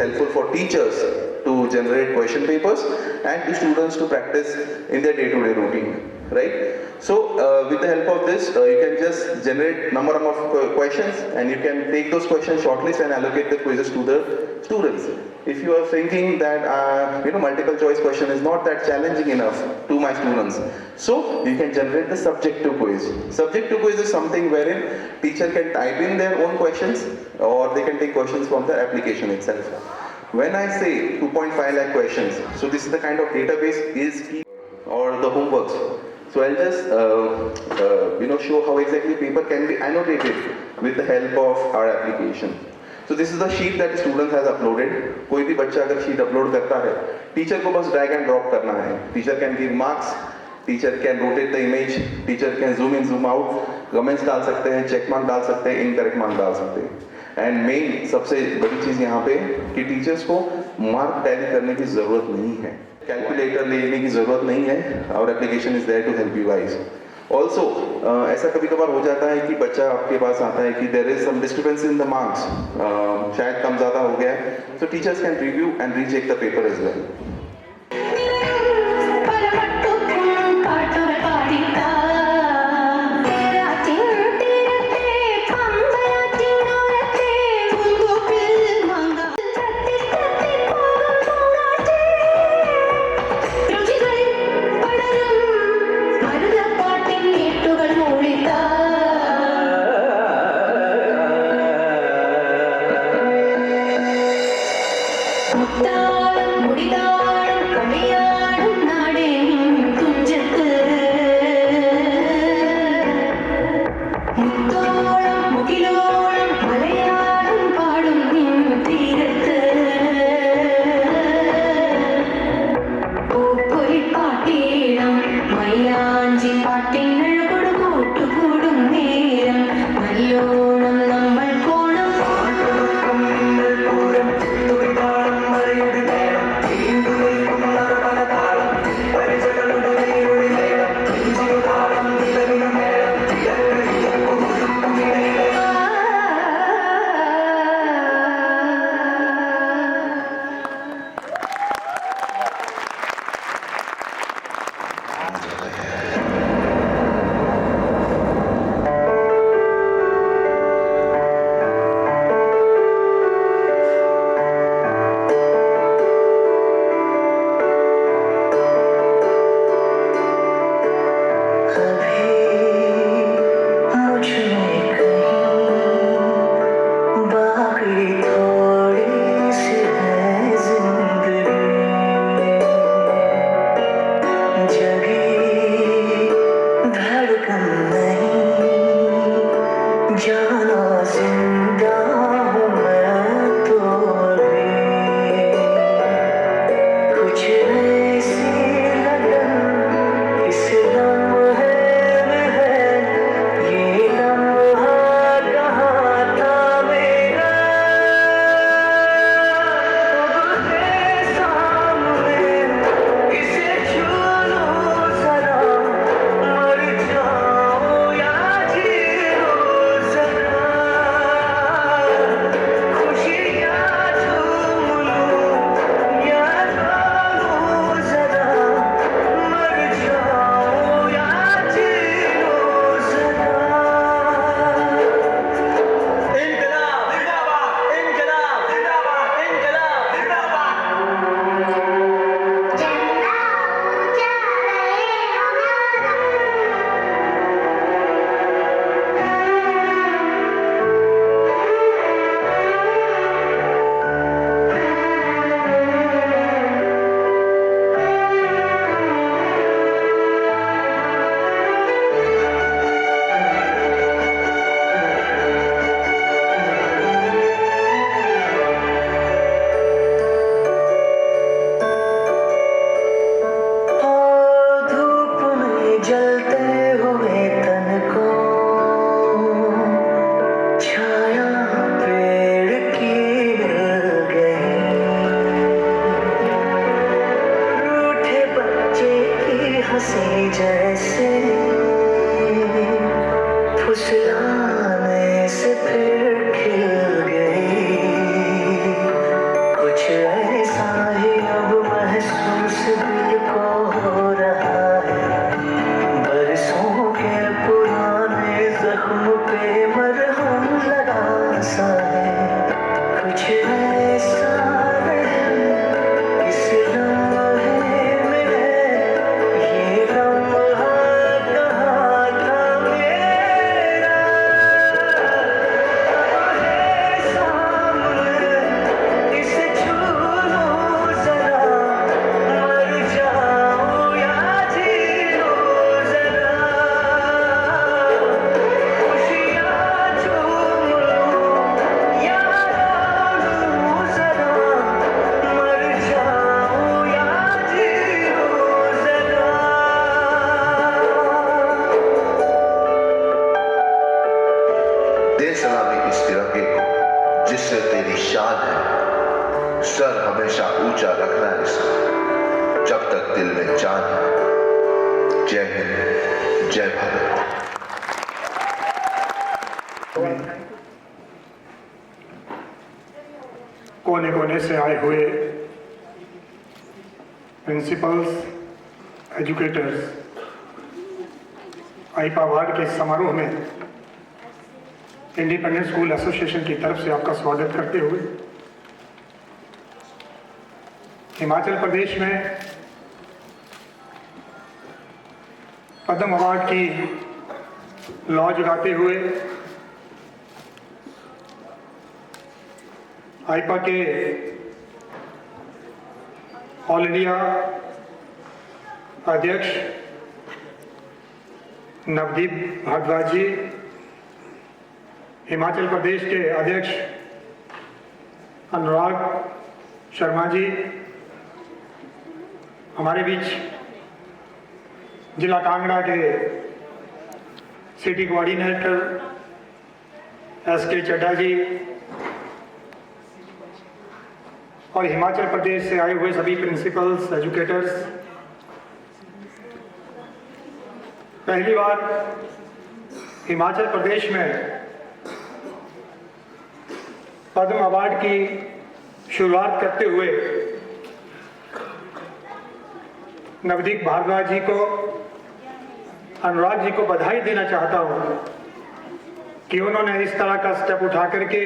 Speaker 13: helpful for teachers to generate question papers and to students to practice in their day-to-day routine, right? So with the help of this, you can just generate number of questions and you can take those questions shortlist and allocate the quizzes to the students. If you are thinking that multiple choice question is not that challenging enough to my students, so you can generate the subjective quiz. Subjective quiz is something wherein teacher can type in their own questions or they can take questions from the application itself. When I say 2.5 lakh questions, so this is the kind of database is key or the homeworks. So I'll just show how exactly paper can be annotated with the help of our application. So this is the sheet that the student has uploaded. कोई भी बच्चा अगर sheet upload करता है, teacher को बस drag and drop करना है. Teacher can give marks, teacher can rotate the image, teacher can zoom in, zoom out, comments डाल सकते हैं, check mark डाल सकते हैं, incorrect mark डाल सकते हैं. And main सबसे बड़ी चीज़ यहाँ पे कि teachers को mark tally करने की ज़रूरत नहीं है. Calculator लेने की ज़रूरत नहीं है. Our application is there to help you guys. Also, ऐसा कभी कभार हो जाता है कि बच्चा आपके पास आता है कि there is some disturbance in the marks, शायद कम ज़्यादा हो गया है, so teachers can review and recheck the paper as well.
Speaker 1: कोने कोने से आए हुए प्रिंसिपल्स, एजुकेटर्स, आईपा अवार्ड के समारोह में इंडिपेंडेंट स्कूल एसोसिएशन की तरफ से आपका स्वागत करते हुए हिमाचल प्रदेश में पद्म अवार्ड की लॉ जगाते हुए आईपा के ऑल इंडिया अध्यक्ष नवदीप भारद्वाज जी,
Speaker 14: हिमाचल प्रदेश के अध्यक्ष अनुराग शर्मा जी, हमारे बीच जिला कांगड़ा के सिटी कोऑर्डिनेटर SK चड्ढा जी और हिमाचल प्रदेश से आए हुए सभी प्रिंसिपल्स, एजुकेटर्स, पहली बार हिमाचल प्रदेश में पद्म अवार्ड की शुरुआत करते हुए नवदीप भारद्वाज जी को, अनुराग जी को बधाई देना चाहता हूँ कि उन्होंने इस तरह का स्टेप उठा करके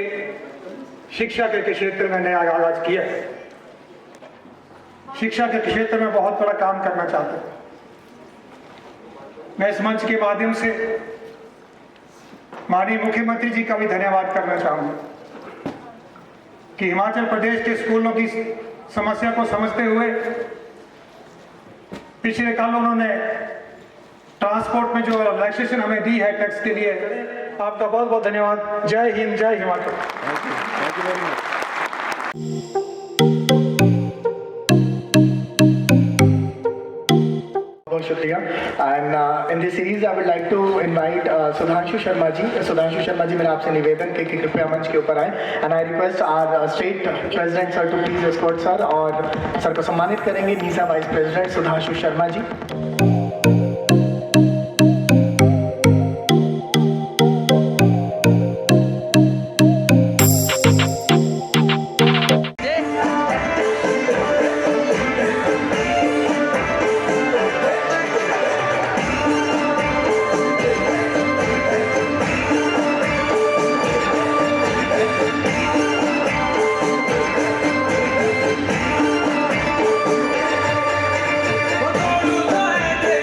Speaker 14: शिक्षा के क्षेत्र में नया आगाज किया है। शिक्षा के क्षेत्र में बहुत बड़ा काम करना चाहता हूँ। मैं इस मंच के माध्यम से माननीय मुख्यमंत्री जी का भी धन्यवाद करना चाहूँगा कि हिमाचल प्रदेश के स्कूलों की समस्या को समझते हुए पिछले कल उन्होंने ट्रांसपोर्ट में जो रिलैक्सेशन हमें दी है टैक्स के लिए, आपका बहुत बहुत धन्यवाद। जय हिंद, जय हिमाचल।
Speaker 1: बहुत शुक्रिया। And in this series I would like to invite Sudhanshu Sharma ji. Sudhanshu Sharma ji, मेरा आपसे निवेदन है कि कृपया मंच के ऊपर आए। And I request our state president sir to please escort sir, और सर को सम्मानित करेंगे नीसा vice president Sudhanshu Sharma ji.
Speaker 15: Hey!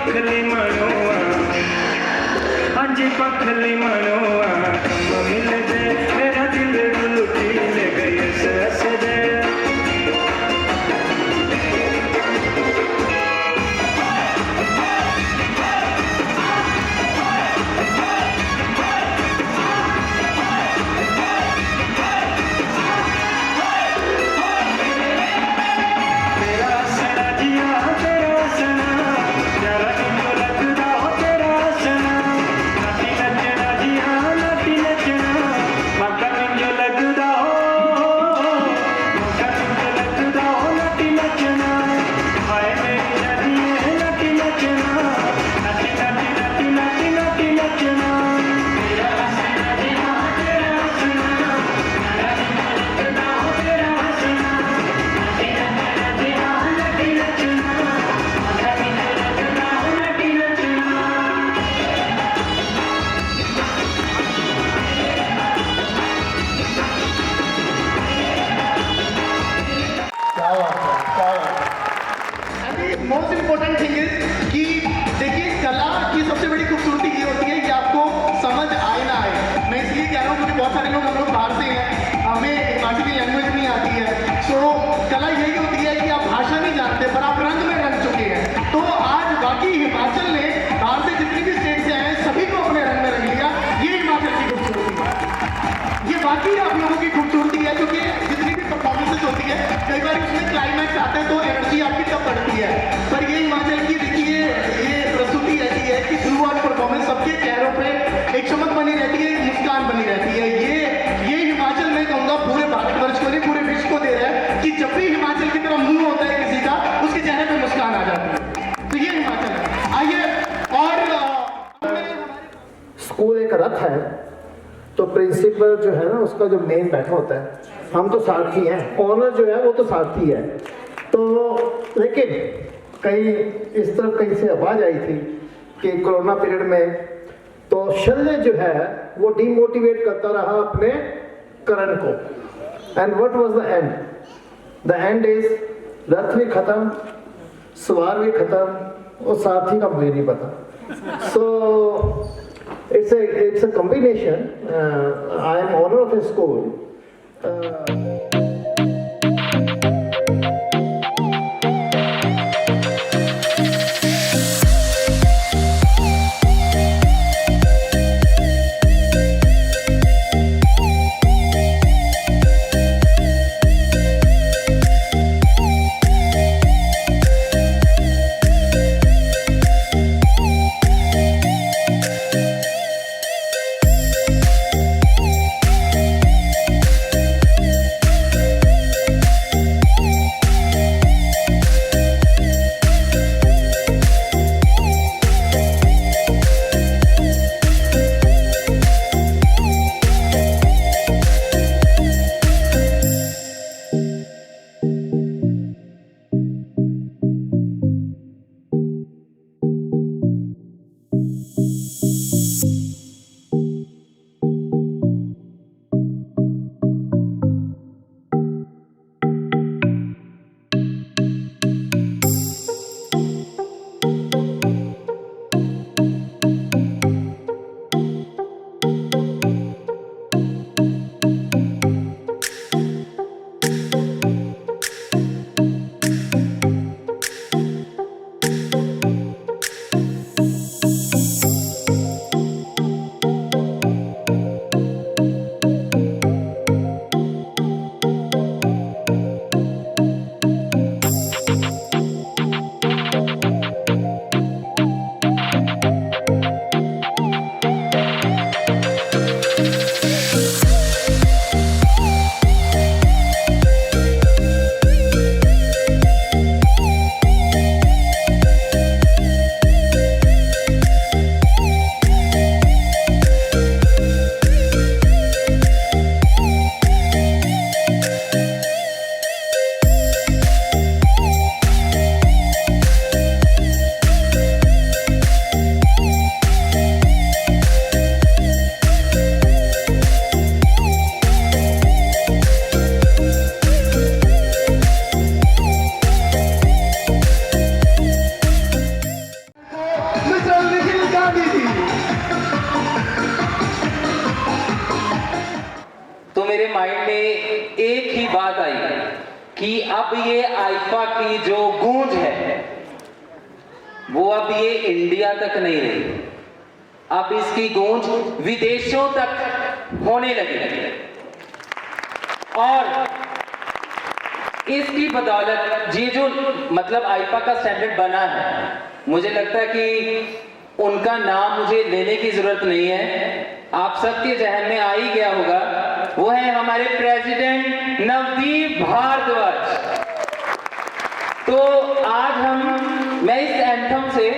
Speaker 15: पखली मनुआ हाजी पखली मनुआ कम मिल दे मेरा दिल लुटी ले गई सस the
Speaker 1: most important thing is कि देखिए कला की सबसे बड़ी खूबसूरती ये होती है कि आपको समझ आए ना आए। मैं इसलिए कह रहा हूँ क्योंकि बहुत सारे लोग हम लोग बाहर से हैं, हमें हिमाचली लैंग्वेज नहीं आती है। सो कला यही होती है कि आप भाषा नहीं जानते पर आप रंग में रंग चुके हैं। तो आज बाकी हिमाचल ने बाहर से जितनी भी स्टेट से आए सभी को अपने रंग में रंग लिया। ये हिमाचल की खूबसूरती है, ये बाकी आप लोगों की खूबसूरती है। क्योंकि जितनी भी परफॉर्मेंसेज होती है कई बार उसमें क्लाइमैक्स आते हैं तो एनर्जी आपकी तब बढ़ती है, पर ये हिमाचल की देखिए ये प्रस्तुति ऐसी है कि थ्रू आउट परफॉर्मेंस सबके चेहरों पे एक चमक बनी रहती है, एक मुस्कान बनी रहती है। ये हिमाचल मैं कहूँगा पूरे भारतवर्ष को नहीं पूरे विश्व को दे रहा है कि जब भी हिमाचल की तरफ मुंह होता है किसी का उसके चेहरे पे मुस्कान आ जाती है। तो ये हिमाचल है। आइए और
Speaker 16: स्कूल एक रथ है तो प्रिंसिपल जो है ना उसका जो मेन बैठा होता है, हम तो सारथी हैं, ऑनर जो है वो तो सारथी है। तो लेकिन कहीं इस तरह कहीं से आवाज आई थी कि कोरोना पीरियड में तो शल्य जो है वो डिमोटिवेट करता रहा अपने करण को। And what was the end? The end is रथ भी खत्म, सवार भी खत्म और सारथी का मुझे नहीं पता। सो it's a combination. I am owner of a school.
Speaker 1: Gandhi ji.
Speaker 17: तो मेरे माइंड में एक ही बात आई कि अब ये आईफा की जो गूंज है वो अब ये इंडिया तक नहीं रही, अब इसकी गूंज विदेशों तक होने लगी। और इसकी बदौलत ये जो मतलब आईफा का स्टैंडर्ड बना है, मुझे लगता है कि उनका नाम मुझे लेने की जरूरत नहीं है, आप सबके जहन में आ ही गया होगा। वो है हमारे प्रेसिडेंट नवदीप भारद्वाज। तो आज मैं इस एंथम से,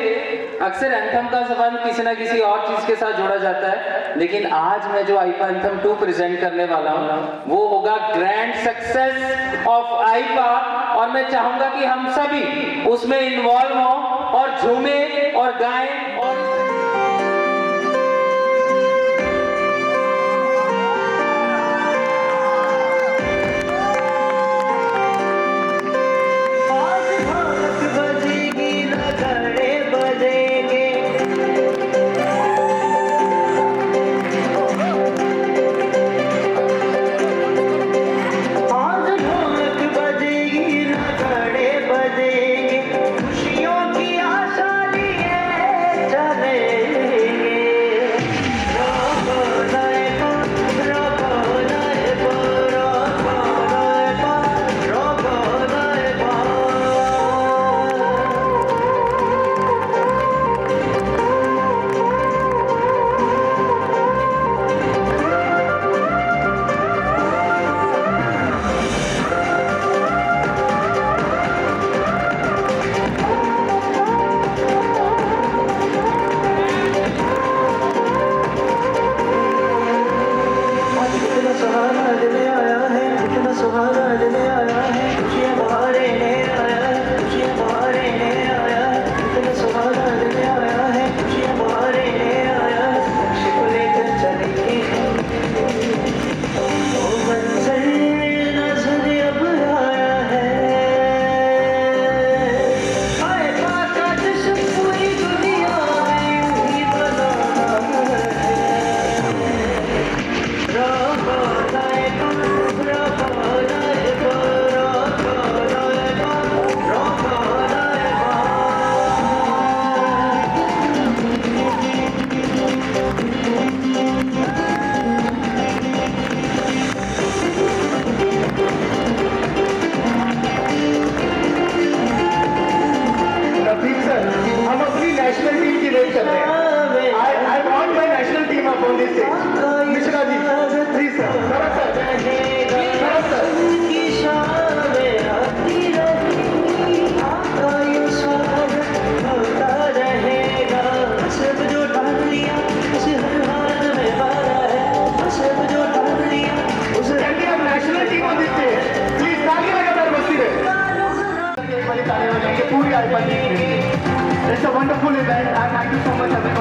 Speaker 17: अक्सर एंथम का संबंध किसी ना किसी और चीज के साथ जोड़ा जाता है, लेकिन आज मैं जो आईपा एंथम 2 प्रेजेंट करने वाला हूँ वो होगा ग्रैंड सक्सेस ऑफ आईपा। और मैं चाहूंगा कि हम सभी उसमें इन्वॉल्व हों और झूमें और गाएं और
Speaker 1: It's a wonderful event and thank you so much everyone.